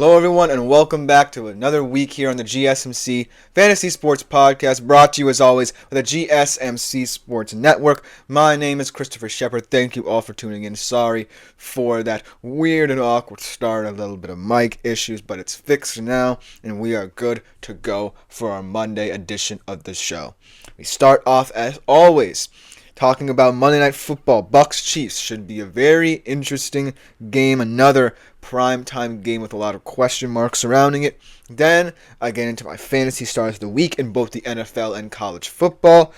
Hello everyone and welcome back to another week here on the GSMC Fantasy Sports Podcast, brought to you as always by the GSMC Sports Network. My name is Christopher Shepard. Thank you all for tuning in. Sorry for that weird and awkward start, a little bit of mic issues, but it's fixed now and we are good to go for our Monday edition of the show. We start off as always talking about Monday Night Football. Bucs Chiefs should be a very interesting game. Another primetime game with a lot of question marks surrounding it. Then I get into my fantasy stars of the week in both the NFL and college football.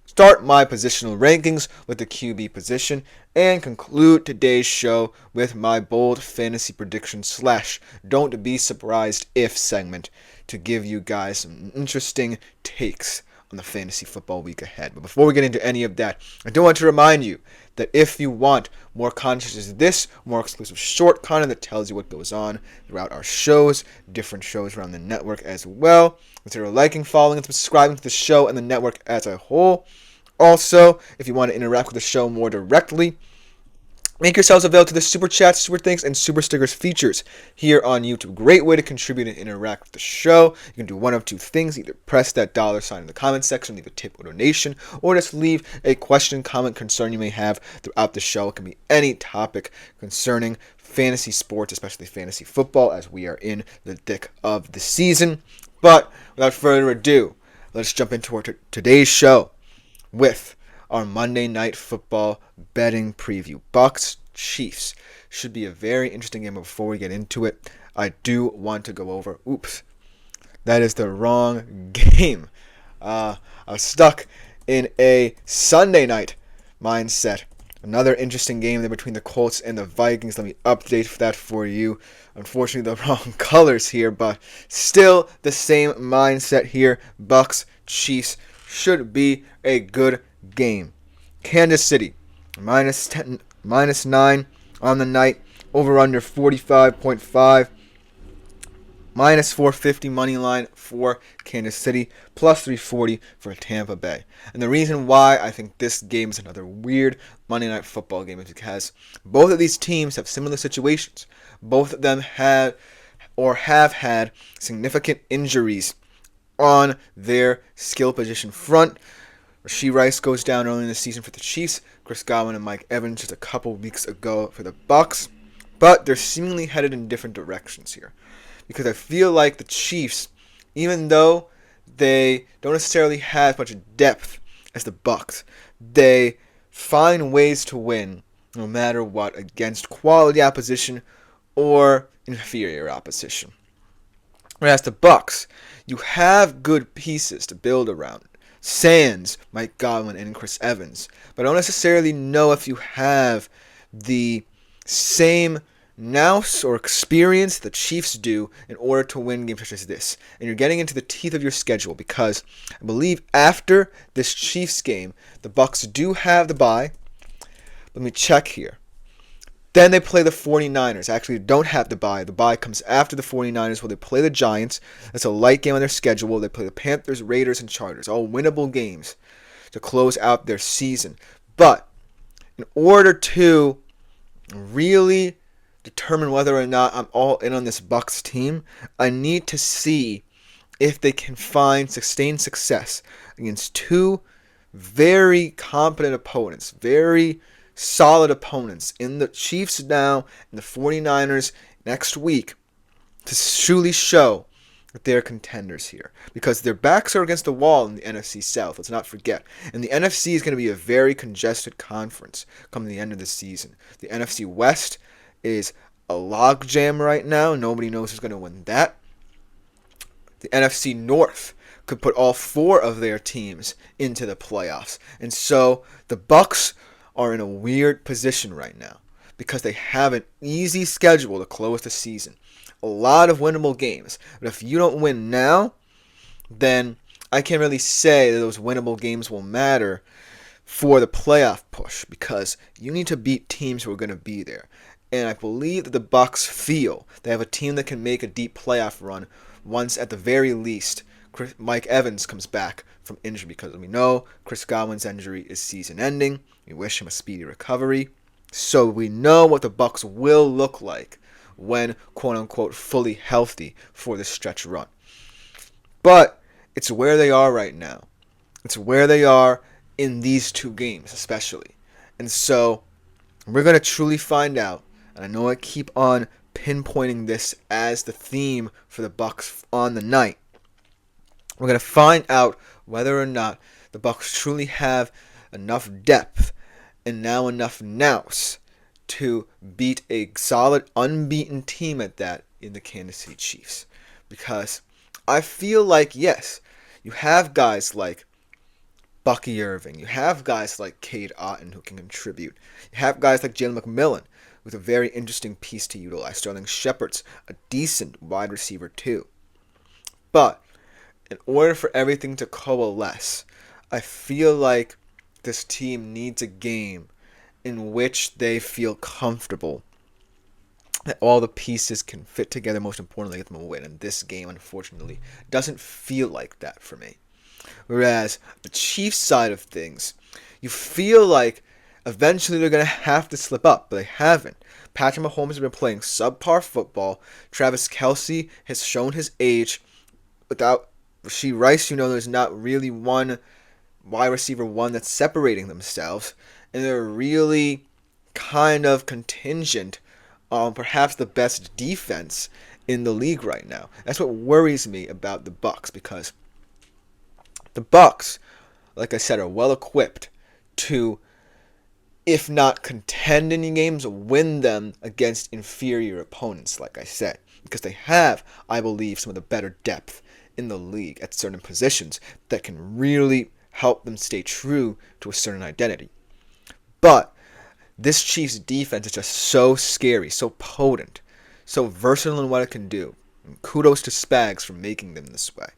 Start my positional rankings with the QB position. And conclude today's show with my bold fantasy prediction / don't be surprised if segment to give you guys some interesting takes on the fantasy football week ahead. But before we get into any of that, I do want to remind you that if you want more content as this, more exclusive short content that tells you what goes on throughout our shows, different shows around the network as well, consider liking, following, and subscribing to the show and the network as a whole. Also, if you want to interact with the show more directly, make yourselves available to the Super Chats, Super Thanks, and Super Stickers features here on YouTube. Great way to contribute and interact with the show. You can do one of two things. Either press that $sign in the comment section, leave a tip or donation, or just leave a question, comment, concern you may have throughout the show. It can be any topic concerning fantasy sports, especially fantasy football, as we are in the thick of the season. But without further ado, let's jump into today's show with our Monday Night Football betting preview. Bucs Chiefs should be a very interesting game. Before we get into it, I do want to go over, that is the wrong game. I was stuck in a Sunday night mindset. Another interesting game there between the Colts and the Vikings. Let me update that for you. Unfortunately, the wrong colors here, but still the same mindset here. Bucs Chiefs should be a good game. Kansas City, -10, -9 on the night, over under 45.5, -450 money line for Kansas City, +340 for Tampa Bay. And the reason why I think this game is another weird Monday Night Football game is because both of these teams have similar situations. Both of them have had significant injuries on their skill position front. Rashee Rice goes down early in the season for the Chiefs. Chris Godwin and Mike Evans just a couple weeks ago for the Bucs. But they're seemingly headed in different directions here. Because I feel like the Chiefs, even though they don't necessarily have much depth as the Bucs, they find ways to win no matter what against quality opposition or inferior opposition. Whereas the Bucs, you have good pieces to build around. Sands, Mike Godwin, and Chris Evans. But I don't necessarily know if you have the same nous or experience the Chiefs do in order to win games such as this. And you're getting into the teeth of your schedule because I believe after this Chiefs game, the Bucs do have the bye. Let me check here. Then they play the 49ers. Actually, they don't have the bye. The bye comes after the 49ers where they play the Giants. That's a light game on their schedule. They play the Panthers, Raiders, and Chargers. All winnable games to close out their season. But in order to really determine whether or not I'm all in on this Bucs team, I need to see if they can find sustained success against two very competent opponents, very solid opponents in the Chiefs now and the 49ers next week to truly show that they're contenders here. Because their backs are against the wall in the NFC South, let's not forget. And the NFC is going to be a very congested conference come the end of the season. The NFC West is a logjam right now. Nobody knows who's going to win that. The NFC North could put all four of their teams into the playoffs. And so the Bucs are in a weird position right now because they have an easy schedule to close the season. A lot of winnable games. But if you don't win now, then I can't really say that those winnable games will matter for the playoff push because you need to beat teams who are going to be there. And I believe that the Bucs feel they have a team that can make a deep playoff run once at the very least Mike Evans comes back from injury, because we know Chris Godwin's injury is season ending. We wish him a speedy recovery. So we know what the Bucs will look like when quote-unquote fully healthy for this stretch run. But it's where they are right now. It's where they are in these two games especially. And so we're going to truly find out, and I know I keep on pinpointing this as the theme for the Bucs on the night. We're going to find out whether or not the Bucs truly have enough depth and now enough nous to beat a solid, unbeaten team at that in the Kansas City Chiefs. Because I feel like, yes, you have guys like Bucky Irving. You have guys like Cade Otton who can contribute. You have guys like Jalen McMillan with a very interesting piece to utilize. Sterling Shepard's a decent wide receiver too. But in order for everything to coalesce, I feel like this team needs a game in which they feel comfortable that all the pieces can fit together, most importantly, get them a win. And this game, unfortunately, doesn't feel like that for me. Whereas the Chiefs side of things, you feel like eventually they're going to have to slip up, but they haven't. Patrick Mahomes has been playing subpar football. Travis Kelce has shown his age. Without Rashee Rice, there's not really one wide receiver one that's separating themselves. And they're really kind of contingent on perhaps the best defense in the league right now. That's what worries me about the Bucs, because the Bucs, like I said, are well equipped to, if not contend in games, win them against inferior opponents, like I said. Because they have, I believe, some of the better depth in the league at certain positions that can really help them stay true to a certain identity. But this Chiefs defense is just so scary, so potent, so versatile in what it can do. And kudos to Spags for making them this way.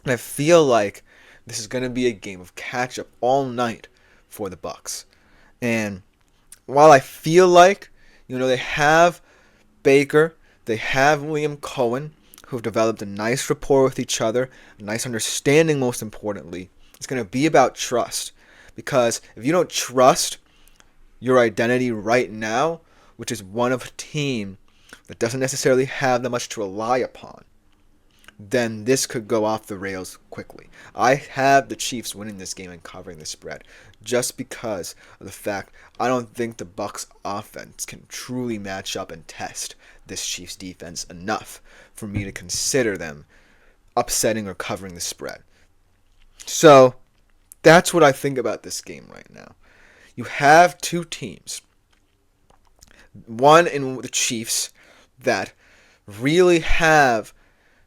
And I feel like this is going to be a game of catch-up all night for the Bucs. And while I feel like, they have Baker, they have Liam Cohen, who've developed a nice rapport with each other, a nice understanding most importantly, it's going to be about trust. Because if you don't trust your identity right now, which is one of a team that doesn't necessarily have that much to rely upon, then this could go off the rails quickly. I have the Chiefs winning this game and covering the spread just because of the fact I don't think the Bucs offense can truly match up and test this Chiefs defense enough for me to consider them upsetting or covering the spread. So that's what I think about this game right now. You have two teams. One in the Chiefs that really have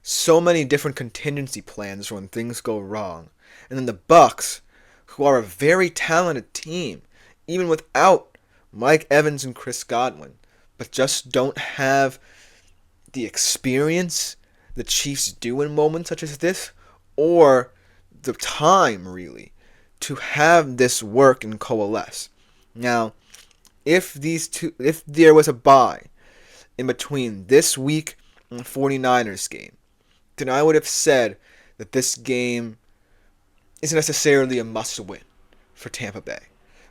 so many different contingency plans for when things go wrong. And then the Bucs, who are a very talented team, even without Mike Evans and Chris Godwin, but just don't have the experience the Chiefs do in moments such as this, or the time, really, to have this work and coalesce. Now, if there was a bye in between this week and the 49ers game, then I would have said that this game isn't necessarily a must-win for Tampa Bay.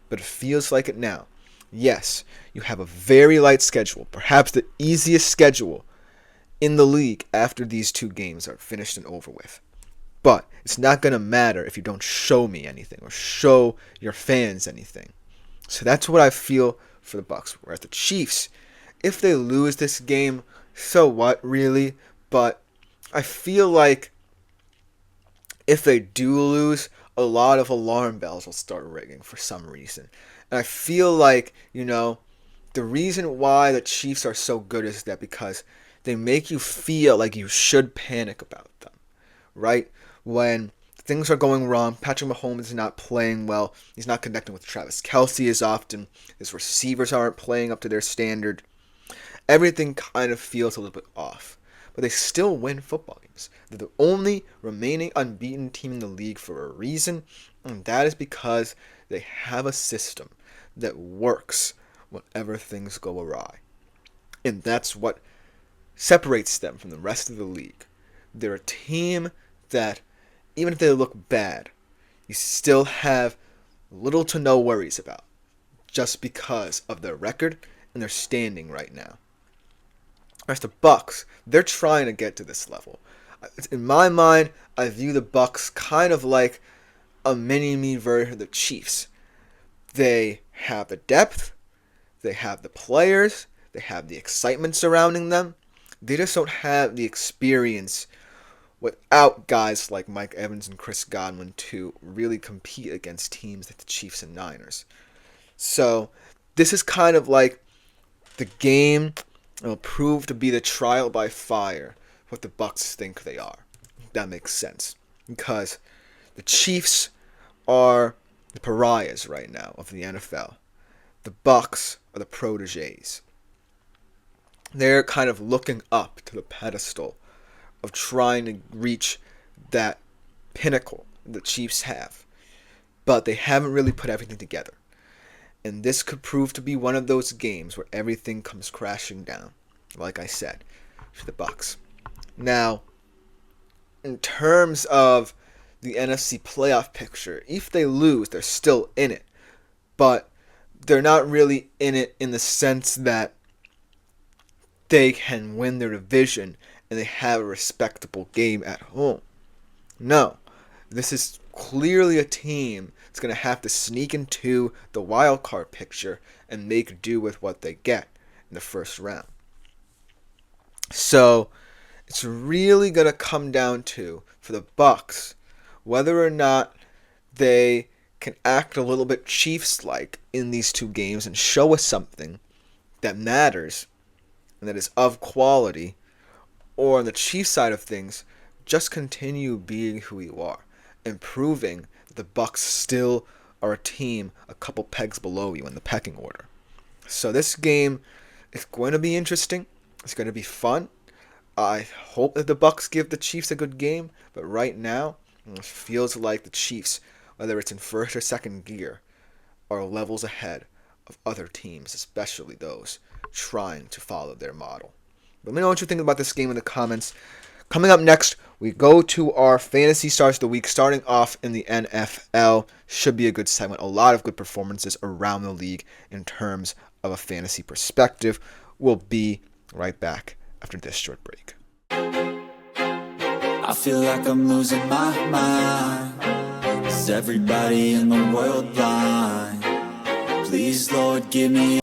But it feels like it now. Yes, you have a very light schedule, perhaps the easiest schedule in the league after these two games are finished and over with. But it's not going to matter if you don't show me anything or show your fans anything. So that's what I feel for the Bucs. Whereas the Chiefs, if they lose this game, so what, really? But I feel like if they do lose, a lot of alarm bells will start ringing for some reason. And I feel like, the reason why the Chiefs are so good is that because they make you feel like you should panic about them, right? When things are going wrong, Patrick Mahomes is not playing well, he's not connecting with Travis Kelce as often, his receivers aren't playing up to their standard. Everything kind of feels a little bit off. But they still win football games. They're the only remaining unbeaten team in the league for a reason, and that is because they have a system that works whenever things go awry. And that's what separates them from the rest of the league. They're a team that, even if they look bad, you still have little to no worries about, just because of their record and their standing right now. As the Bucs, they're trying to get to this level. In my mind, I view the Bucs kind of like a mini-me version of the Chiefs. They have the depth, they have the players, they have the excitement surrounding them. They just don't have the experience without guys like Mike Evans and Chris Godwin to really compete against teams like the Chiefs and Niners. So this is kind of like the game that will prove to be the trial by fire what the Bucs think they are. That makes sense. Because the Chiefs are the pariahs right now of the NFL. The Bucs are the protégés. They're kind of looking up to the pedestal of trying to reach that pinnacle the Chiefs have. But they haven't really put everything together. And this could prove to be one of those games where everything comes crashing down, like I said, for the Bucs. Now, in terms of the NFC playoff picture, if they lose, they're still in it. But they're not really in it in the sense that they can win their division and they have a respectable game at home. No, this is clearly a team that's going to have to sneak into the wild card picture and make do with what they get in the first round. So it's really going to come down to, for the Bucs, whether or not they can act a little bit Chiefs-like in these two games and show us something that matters and that is of quality, or on the Chiefs side of things, just continue being who you are and proving that the Bucs still are a team a couple pegs below you in the pecking order. So this game is going to be interesting. It's going to be fun. I hope that the Bucs give the Chiefs a good game, but right now it feels like the Chiefs, whether it's in first or second gear, are levels ahead of other teams, especially those trying to follow their model. Let me know what you think about this game in the comments. Coming up next, we go to our fantasy starts of the week, starting off in the NFL. Should be a good segment. A lot of good performances around the league in terms of a fantasy perspective. We'll be right back after this short break. I feel like I'm losing my mind. Is everybody in the world blind? Please, Lord, give me